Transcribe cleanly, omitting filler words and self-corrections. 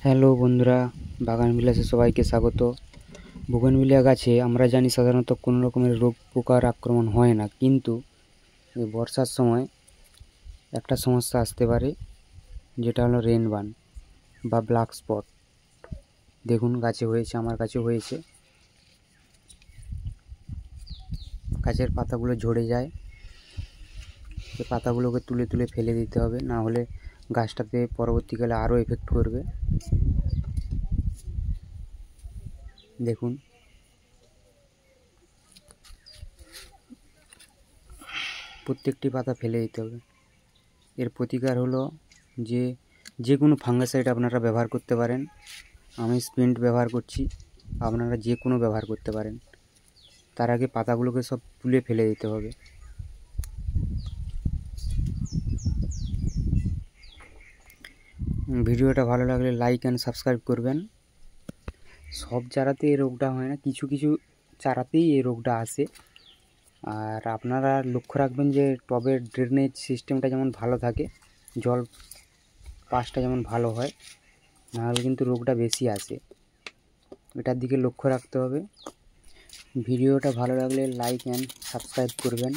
Hello বন্ধুরা, বাগান বিলাসে সবাইকে স্বাগত। বুগেনভিলিয়া গাছে আমরা জানি সাধারণত কোনো রকমের রোগ পোকার আক্রমণ হয় না, কিন্তু এই বর্ষার সময় একটা সমস্যা আসতে পারে, যেটা হলো রেনবান বা ব্ল্যাক স্পট। দেখুন গাছে হয়েছে, আমার কাছেও হয়েছে। গাছের পাতাগুলো ঝরে যায়, এই পাতাগুলোকে তুলে তুলে ফেলে দিতে হবে, না হলে গাছটাতে পরবর্তীকালে আরও এফেক্ট করবে। দেখুন প্রত্যেকটি পাতা ফেলে দিতে হবে। এর প্রতিকার হলো যে কোনো ফাঙ্গাসাইড আপনারা ব্যবহার করতে পারেন। আমি স্প্রিন্ট ব্যবহার করছি, আপনারা যে কোনো ব্যবহার করতে পারেন। তার আগে পাতাগুলোকে সব তুলে ফেলে দিতে হবে। ভিডিওটা ভালো লাগলে লাইক অ্যান্ড সাবস্ক্রাইব করবেন। সব চারাতে এই রোগটা হয় না, কিছু কিছু চারাতেই এই রোগটা আসে। আর আপনারা লক্ষ্য রাখবেন যে টবের ড্রেনেজ সিস্টেমটা যেমন ভালো থাকে, জল পাসটা যেমন ভালো হয়, নাহলে কিন্তু রোগটা বেশি আসে। এটার দিকে লক্ষ্য রাখতে হবে। ভিডিওটা ভালো লাগলে লাইক অ্যান্ড সাবস্ক্রাইব করবেন।